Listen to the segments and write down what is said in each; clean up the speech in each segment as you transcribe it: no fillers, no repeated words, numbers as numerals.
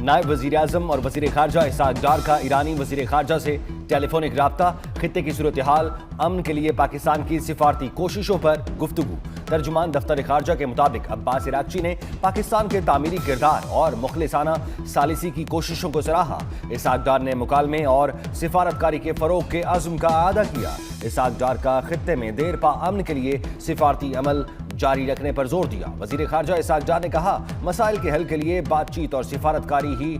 नायब वज़ीर-ए-आज़म और वज़ीर ख़ारजा इसहाक़ डार का ईरानी वज़ीर ख़ारजा से टेलीफोनिक राब्ता, खित्ते की सूरत हाल, अमन के लिए पाकिस्तान की सिफारती कोशिशों पर गुफ्तगू। तर्जुमान दफ्तर ख़ारजा के मुताबिक अब्बास इराक़ची ने पाकिस्तान के तामीरी किरदार और मुखलिसाना सालिसी की कोशिशों को सराहा। इसहाक़ डार ने मुकालमे और सिफारतकारी के फ़रोग़ के अज़्म का आदा किया। इसहाक़ डार का खित्ते में देर पा अमन के लिए सिफारती अमल जारी रखने पर जोर दिया। वज़ीर ख़ारजा इसहाक़ डार ने कहा, मसाइल के हल के लिए बातचीत और सिफारतकारी ही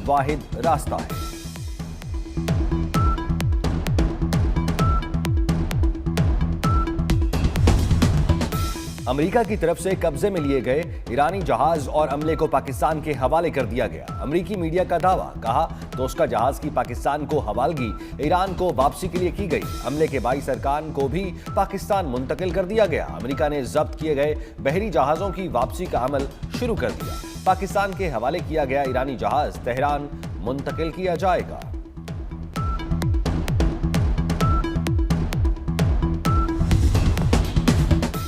वाहिद रास्ता है। अमेरिका की तरफ से कब्जे में लिए गए ईरानी जहाज और अमले को पाकिस्तान के हवाले कर दिया गया। अमेरिकी मीडिया का दावा, कहा तो उसका जहाज की पाकिस्तान को हवालगी ईरान को वापसी के लिए की गई। अमले के 22 अरकान को भी पाकिस्तान मुंतकिल कर दिया गया। अमेरिका ने जब्त किए गए बहरी जहाजों की वापसी का अमल शुरू कर दिया। पाकिस्तान के हवाले किया गया ईरानी जहाज तेहरान मुंतकिल किया जाएगा।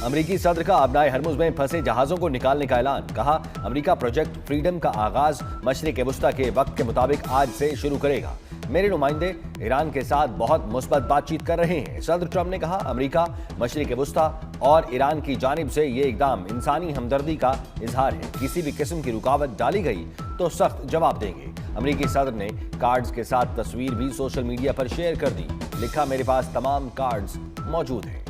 अमेरिकी सदर का अबनाए हरमुज में फंसे जहाजों को निकालने का ऐलान, कहा अमेरिका प्रोजेक्ट फ्रीडम का आगाज मशरिक वुस्ता के वक्त के मुताबिक आज से शुरू करेगा। मेरे नुमाइंदे ईरान के साथ बहुत मुस्बत बातचीत कर रहे हैं। सदर ट्रंप ने कहा, अमेरिका, मशरिक वुस्ता और ईरान की जानिब से ये इकदाम इंसानी हमदर्दी का इजहार है। किसी भी किस्म की रुकावट डाली गई तो सख्त जवाब देंगे। अमेरिकी सदर ने कार्ड्स के साथ तस्वीर भी सोशल मीडिया पर शेयर कर दी। लिखा, मेरे पास तमाम कार्ड्स मौजूद हैं।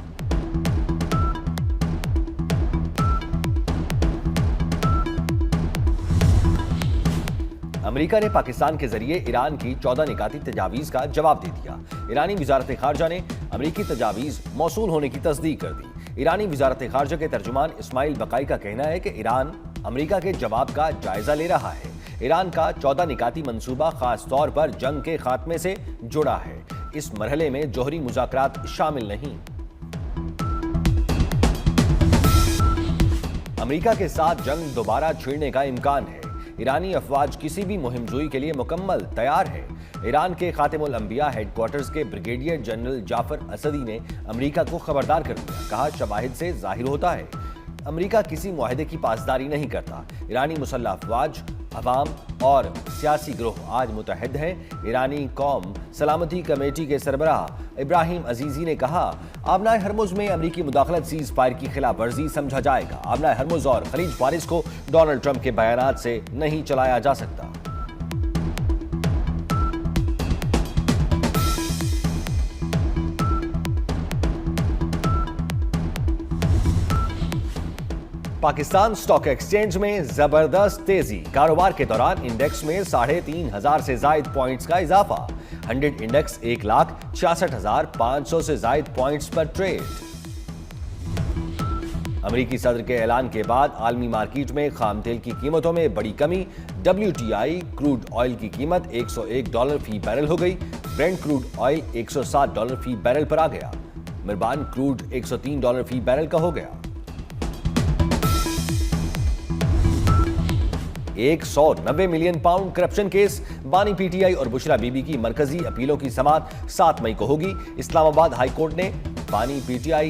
अमेरिका ने पाकिस्तान के जरिए ईरान की 14 निकाती तजावीज़ का जवाब दे दिया। ईरानी वज़ारत ख़ारजा ने अमेरिकी तजावीज़ मौसूल होने की तस्दीक कर दी। ईरानी वज़ारत ख़ारजा के तर्जुमान इस्माइल बकाई का कहना है कि ईरान अमेरिका के जवाब का जायजा ले रहा है। ईरान का 14 निकाती मंसूबा खास तौर पर जंग के खात्मे से जुड़ा है। इस मरहले में जोहरी मुज़ाकरात शामिल नहीं। अमेरिका के साथ जंग दोबारा छिड़ने का इम्कान है। ईरानी अफवाज किसी भी मुहिमजोई के लिए मुकम्मल तैयार है। ईरान के खातिमुल अंबिया हेडक्वार्टर्स के ब्रिगेडियर जनरल जाफर असदी ने अमेरिका को खबरदार कर दिया। कहा, शवाहिद से जाहिर होता है अमेरिका किसी मुआहदे की पासदारी नहीं करता। ईरानी मुसल्लह अफवाज, अवाम और सियासी ग्रोह आज मुतहद हैं। ईरानी कौम सलामती कमेटी के सरबराह इब्राहिम अजीजी ने कहा, आबनाए हरमुज में अमेरिकी मुदाखलत सीज फायर की खिलाफ वर्जी समझा जाएगा। आबनाए हरमुज और खलीज फारिस को डोनाल्ड ट्रंप के बयानात से नहीं चलाया जा सकता। पाकिस्तान स्टॉक एक्सचेंज में जबरदस्त तेजी। कारोबार के दौरान इंडेक्स में 3,500 से जायद पॉइंट्स का इजाफा। 100 इंडेक्स 1,66,500 से जायद पॉइंट्स पर ट्रेड। अमेरिकी सदर के ऐलान के बाद आलमी मार्केट में खाम तेल की कीमतों में बड़ी कमी। WTI क्रूड ऑयल की कीमत $101 फी बैरल हो गई। ब्रेंट क्रूड ऑयल $107 फी बैरल पर आ गया। मिर्बान क्रूड $103 फी बैरल का हो गया। 190 मिलियन पाउंड करप्शन केस। बानी PTI और बुशरा बीबी की मरकजी अपीलों की समाअत 7 मई को होगी। इस्लामाबाद हाई कोर्ट ने बानी PTI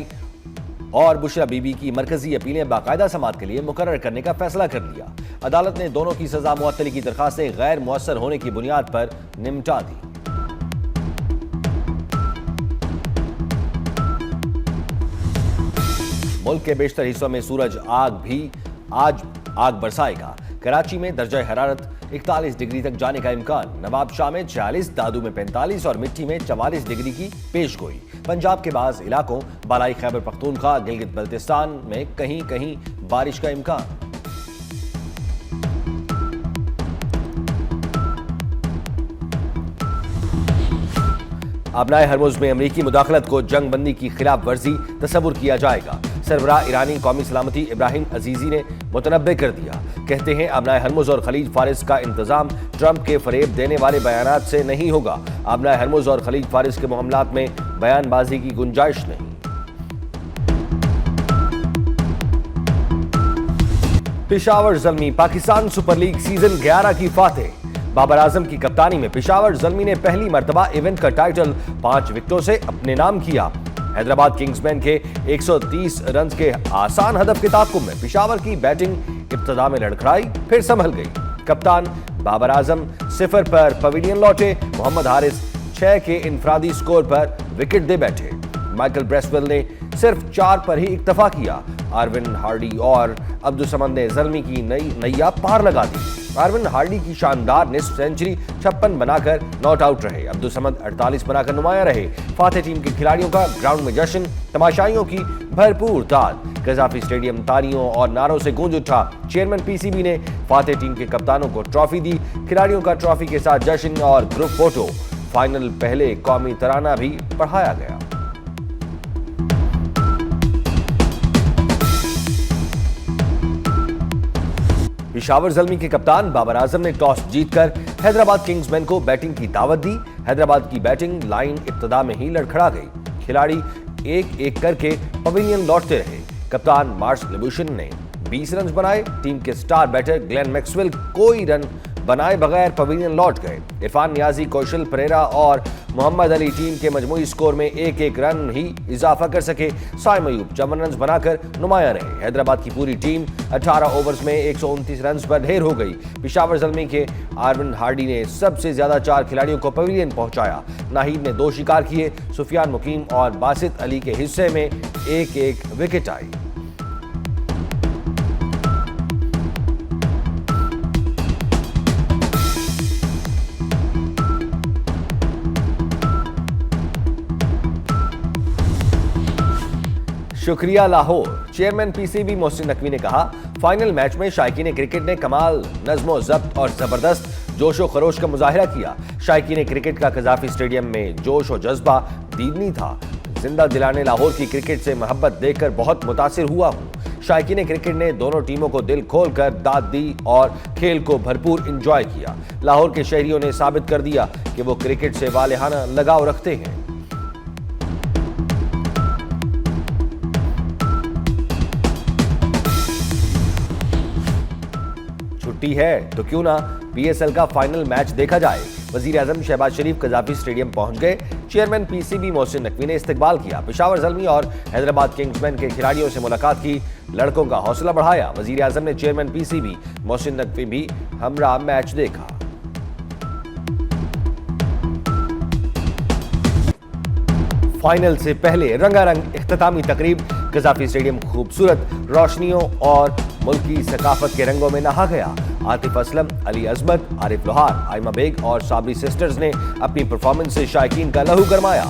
और बुशरा बीबी की मरकजी अपीलें बाकायदा समाअत के लिए मुकर्रर करने का फैसला कर लिया। अदालत ने दोनों की सजा मुअत्तली की दरखास्तें गैर मुअस्सर होने की बुनियाद पर निपटा दी। मुल्क के बेशतर हिस्सों में सूरज आज आग बरसाएगा। कराची में दर्जा हरारत 41 डिग्री तक जाने का इम्कान। नवाबशाह में 46, दादू में 45 और मिट्टी में 44 डिग्री की पेशगोई। पंजाब के बाज़ इलाकों, बालाई खैबर पख्तूनख्वा, गिलगित बल्तिस्तान में कहीं कहीं बारिश का इम्कान। आबनाए हरमुज में अमेरिकी मुदाखलत को जंग बंदी की खिलाफ वर्जी तस्वुर किया जाएगा। सरबराह ईरानी कौमी सलामती इब्राहिम अजीजी ने मुतनब्बे कर दिया। कहते हैं, आबनाए हरमुज और खलीज फारिस का इंतजाम ट्रंप के फरेब देने वाले बयानात से नहीं होगा। आबनाए हरमुज और खलीज फारिस के मामलात में बयानबाजी की गुंजाइश नहीं। Peshawar Zalmi Pakistan super league season 11 की फातेह। बाबर आजम की कप्तानी में पेशावर ज़ल्मी ने पहली मर्तबा इवेंट का टाइटल 5 विकेटों से अपने नाम किया। हैदराबाद किंग्समैन के 130 रन के आसान हदफ के ताक़ुब में पेशावर की बैटिंग इब्तिदा में लड़खड़ाई, फिर संभल गई। कप्तान बाबर आजम 0 पर पवेलियन लौटे। मोहम्मद हारिस 6 के इनफरादी स्कोर पर विकेट दे बैठे। माइकल ब्रेसवेल ने सिर्फ 4 पर ही इक्तफा किया। आरविन हार्डी और अब्दुल समद ने ज़ल्मी की नई नैया पार लगा दी। आरविन हार्डी की शानदार निस्फ सेंचुरी 56 बनाकर नॉट आउट रहे। अब्दुल समद 48 बनाकर नुमाया रहे। फातेह टीम के खिलाड़ियों का ग्राउंड में जश्न, तमाशाइयों की भरपूर ताल। कज़ाफी स्टेडियम तालियों और नारों से गूंज उठा। चेयरमैन पीसीबी ने फातेह टीम के कप्तानों को ट्रॉफी दी। खिलाड़ियों का ट्रॉफी के साथ जश्न और ग्रुप फोटो। फाइनल पहले कौमी तराना भी पढ़ाया गया। पेशावर ज़ल्मी के कप्तान बाबर आजम ने टॉस जीतकर हैदराबाद किंग्समैन को बैटिंग की दावत दी। हैदराबाद की बैटिंग लाइन इब्तिदा में ही लड़खड़ा गई। खिलाड़ी एक एक करके पवेलियन लौटते रहे। कप्तान मार्श लिबुशन ने 20 रन बनाए। टीम के स्टार बैटर ग्लेन मैक्सवेल कोई रन बनाए बगैर पवेलियन लौट गए। इरफान नियाजी, कौशल परेरा और मोहम्मद अली टीम के मजमूई स्कोर में एक एक रन ही इजाफा कर सके। साइम अयूब 54 रन बनाकर नुमाया रहे। हैदराबाद की पूरी टीम 18 ओवर्स में 129 रन पर ढेर हो गई। पेशावर ज़ल्मी के आरविन हार्डी ने सबसे ज्यादा 4 खिलाड़ियों को पवेलियन पहुंचाया। नाहिद ने 2 शिकार किए। सुफियान मुकीम और बासित अली के हिस्से में एक एक विकेट आई। शुक्रिया लाहौर। चेयरमैन पीसीबी मोहसिन नकवी ने कहा, फाइनल मैच में शायकीन क्रिकेट ने कमाल नज़्मो ज़ब्त और जबरदस्त जोश व खरोश का मुजाहिरा किया। शायकीन क्रिकेट का कज़ाफी स्टेडियम में जोश और जज्बा दीदनी था। जिंदा दिलाने लाहौर की क्रिकेट से मोहब्बत देखकर बहुत मुतासिर हुआ हूँ। शायकीन क्रिकेट ने दोनों टीमों को दिल खोल कर दाद दी और खेल को भरपूर इंजॉय किया। लाहौर के शहरियों ने साबित कर दिया कि वो क्रिकेट से वालिहाना लगाव रखते हैं। छुट्टी है तो क्यों ना पीएसएल का फाइनल मैच देखा जाए। वजीर आजम शहबाज शरीफ कज़ाफी स्टेडियम पहुंच गए। चेयरमैन पीसीबी मोहसिन नकवी ने इस्तकबाल किया। पेशावर ज़ल्मी और हैदराबाद किंग्समैन के खिलाड़ियों से मुलाकात की। लड़कों का हौसला बढ़ाया। वजीर आजम ने चेयरमैन पीसीबी मोहसिन नकवी भी हमरा मैच देखा। फाइनल से पहले रंगारंग इख्तितामी तकरीब। कज़ाफी स्टेडियम खूबसूरत रोशनियों और मुल्की सकाफत के रंगों में नहा गया। आतिफ असलम, अली अजमत, आरिफ लोहार, आइमा बेग और साबरी सिस्टर्स ने अपनी परफॉर्मेंस से शायकीन का लहू गरमाया।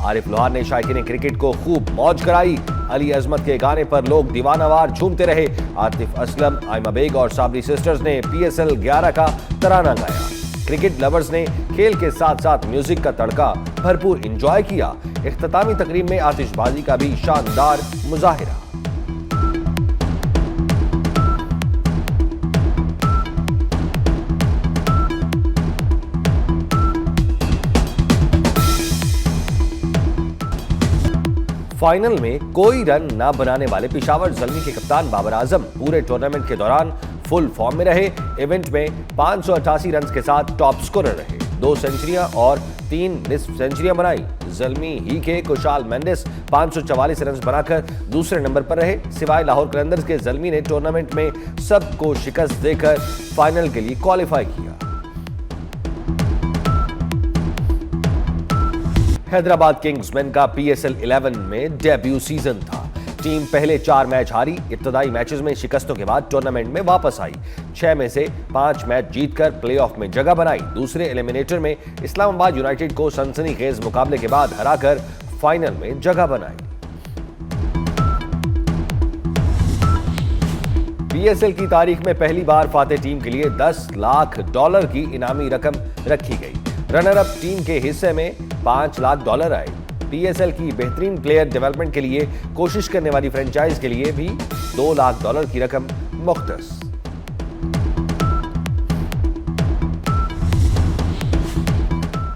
आरिफ लोहार ने शायकीन क्रिकेट को खूब मौज कराई। अली अजमत के गाने पर लोग दीवानावार झूमते रहे। आतिफ असलम, आइमा बेग और साबरी सिस्टर्स ने PSL 11 का तराना गाया। क्रिकेट लवर्स ने खेल के साथ साथ म्यूजिक का तड़का भरपूर इंजॉय किया। इख्तितामी तकरीब में आतिशबाजी का भी शानदार मुजाहिरा। फाइनल में कोई रन न बनाने वाले पेशावर ज़ल्मी के कप्तान बाबर आजम पूरे टूर्नामेंट के दौरान फुल फॉर्म में रहे। इवेंट में 588 रन के साथ टॉप स्कोरर रहे। 2 सेंचुरियां और 3 निस्फ सेंचुरियां बनाई। ज़ल्मी ही के कुशाल मेंडिस 544 रन बनाकर दूसरे नंबर पर रहे। सिवाय लाहौर कलंदर्स के ज़ल्मी ने टूर्नामेंट में सबको शिकस्त देकर फाइनल के लिए क्वालिफाई किया। हैदराबाद किंग्समैन का PSL 11 में डेब्यू सीजन था। टीम पहले 4 मैच हारी। इब्तदाई मैचेस में शिकस्तों के बाद टूर्नामेंट में वापस आई। 6 में से 5 मैच जीतकर प्लेऑफ में जगह बनाई। दूसरे एलिमिनेटर में इस्लामाबाद यूनाइटेड को सनसनीखेज मुकाबले के बाद हराकर फाइनल में जगह बनाई। PSL की तारीख में पहली बार फातेह टीम के लिए $10 लाख की इनामी रकम रखी गई। रनर अप टीम के हिस्से में $5 लाख आए। PSL की बेहतरीन प्लेयर डेवलपमेंट के लिए कोशिश करने वाली फ्रेंचाइज के लिए भी $2 लाख की रकम मुख्तस।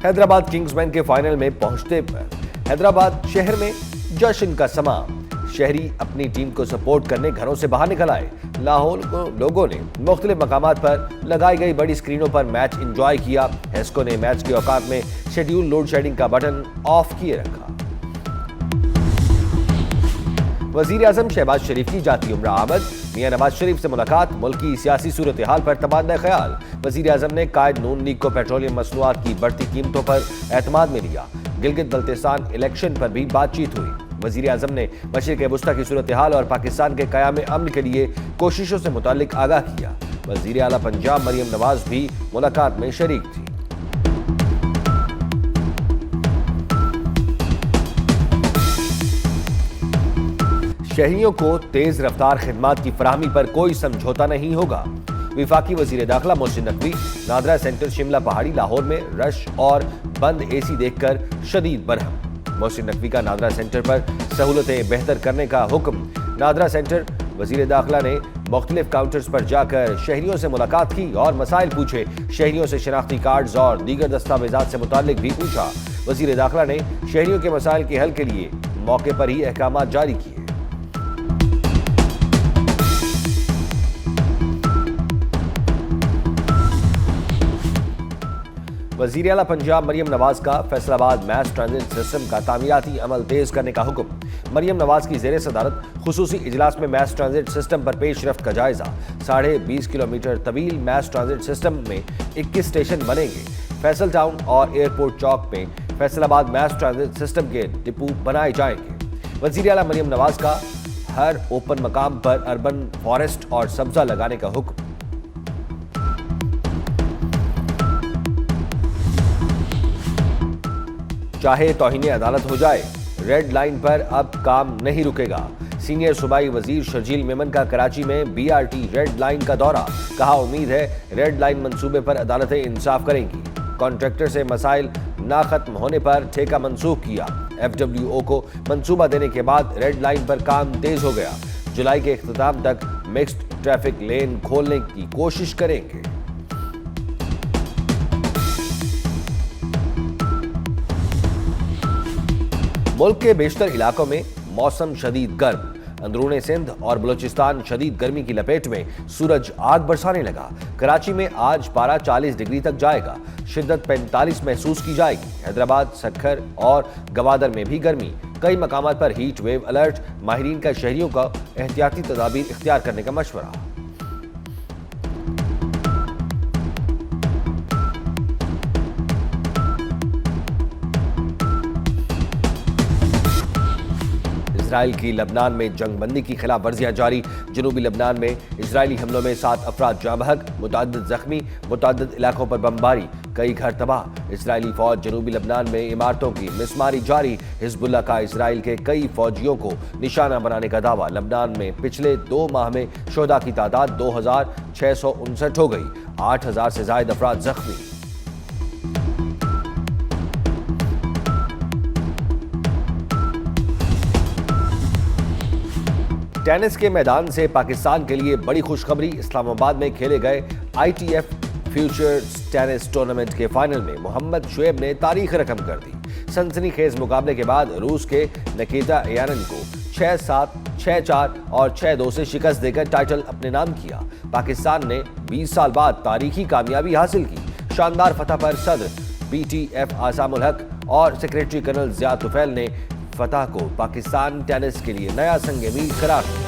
हैदराबाद किंग्समैन के फाइनल में पहुंचते पर हैदराबाद शहर में जश्न का समा। शहरी अपनी टीम को सपोर्ट करने घरों से बाहर निकल आए। लाहौर को लोगों ने मुख्तलिफ मकामात पर लगाई गई बड़ी स्क्रीनों पर मैच एंजॉय किया। हेस्को ने मैच के औकात में शेड्यूल लोड शेडिंग का बटन ऑफ किए रखा। वजीर आजम शहबाज शरीफ की जाती उम्र आमद। मियां नवाज शरीफ से मुलाकात। मुल्की सियासी सूरत हाल पर तबादला ख्याल। वजीर आजम ने कायद नून लीग को पेट्रोलियम मसनूआत की बढ़ती कीमतों पर एतमाद में लिया। गिलगित बल्तिस्तान इलेक्शन पर भी बातचीत हुई। वजीर आजम ने मशरिक़ वुस्ता की सूरत हाल और पाकिस्तान के क़याम अमन के लिए कोशिशों से मुताल्लिक आगाह किया। वजीर आला पंजाब मरियम नवाज भी मुलाकात में शरीक थी। शहरियों को तेज रफ्तार खिदमात की फराहमी पर कोई समझौता नहीं होगा। विफाकी वजीर दाखिला मोहसिन नकवी नादरा सेंटर शिमला पहाड़ी लाहौर में रश और बंद एसी देखकर शदीद बरहम। मोहसिन नकवी का नादरा सेंटर पर सहूलतें बेहतर करने का हुक्म। नादरा सेंटर वजीर दाखिला ने मुख्तलिफ काउंटर्स पर जाकर शहरियों से मुलाकात की और मसाइल पूछे। शहरियों से शनाख्ती कार्ड्स और दीगर दस्तावेजात से मुताल्लिक भी पूछा। वजीर दाखिला ने शहरियों के मसाइल के हल के लिए मौके पर ही अहकाम जारी किए। वज़ीर आला पंजाब मरियम नवाज का फैसलाबाद मैस ट्रांजिट सिस्टम का तामीराती अमल तेज करने का हुक्म। मरियम नवाज की ज़ेरे सदारत खुसूसी इजलास में मैस ट्रांजिट सिस्टम पर पेशरफ्त का जायजा। 20.5 किलोमीटर तवील मैस ट्रांजिट सिस्टम में 21 स्टेशन बनेंगे। फैसल टाउन और एयरपोर्ट चौक में फैसलाबाद मैस ट्रांजिट सिस्टम के डिपो बनाए जाएंगे। वज़ीर आला मरियम नवाज का हर ओपन मकाम पर अर्बन फॉरेस्ट और सब्जा लगाने का हुक्म। चाहे तौहीन अदालत हो जाए, रेड लाइन पर अब काम नहीं रुकेगा। सीनियर सूबाई वजीर शर्जील मेमन का कराची में BRT रेड लाइन का दौरा। कहा, उम्मीद है रेड लाइन मंसूबे पर अदालतें इंसाफ करेंगी। कॉन्ट्रैक्टर से मसाइल ना खत्म होने पर ठेका मंसूख किया। FWO को मंसूबा देने के बाद रेड लाइन पर काम तेज हो गया। जुलाई के इख्तिताम तक मिक्स्ड ट्रैफिक लेन खोलने की कोशिश करेंगे। मुल्क के बेशतर इलाकों में मौसम शदीद गर्म। अंदरूनी सिंध और बलूचिस्तान शदीद गर्मी की लपेट में। सूरज आग बरसाने लगा। कराची में आज पारा 40 डिग्री तक जाएगा। शिद्दत 45 महसूस की जाएगी। हैदराबाद, सक्खर और गवादर में भी गर्मी। कई मकामात पर हीट वेव अलर्ट। माहिरीन का शहरियों का एहतियाती तदाबीर इख्तियार करने का मशवरा। इजराइल की लबनान में जंगबंदी की खिलाफ वर्जियां जारी। जनूबी लबनान में इजरायली हमलों में 7 अफराद जाँ बहक, मुतअद्दिद जख्मी। मुतअद्दिद इलाकों पर बमबारी, कई घर तबाह। इजरायली फौज जनूबी लबनान में इमारतों की मिसमारी जारी। हिजबुल्लाह का इजराइल के कई फौजियों को निशाना बनाने का दावा। लबनान में पिछले 2 माह में शोहदा की तादाद 2659 हो गई। 8000 से ज्यादा अफराद जख्मी। टेनिस के मैदान से पाकिस्तान के लिए बड़ी खुशखबरी। इस्लामाबाद में खेले गए ITF फ्यूचर्स टेनिस टूर्नामेंट के फाइनल में मोहम्मद शुएब ने तारीख रकम कर दी। सनसनीखेज मुकाबले के बाद रूस के निकिता यारिन को 6-7, 6-4 और 6-2 से शिकस्त देकर टाइटल अपने नाम किया। पाकिस्तान ने 20 साल बाद तारीखी कामयाबी हासिल की। शानदार फतह पर सदर PTF आसामुल हक और सेक्रेटरी कर्नल ज़िया तुफैल ने फतह को पाकिस्तान टेनिस के लिए नया संग मील करार दिया।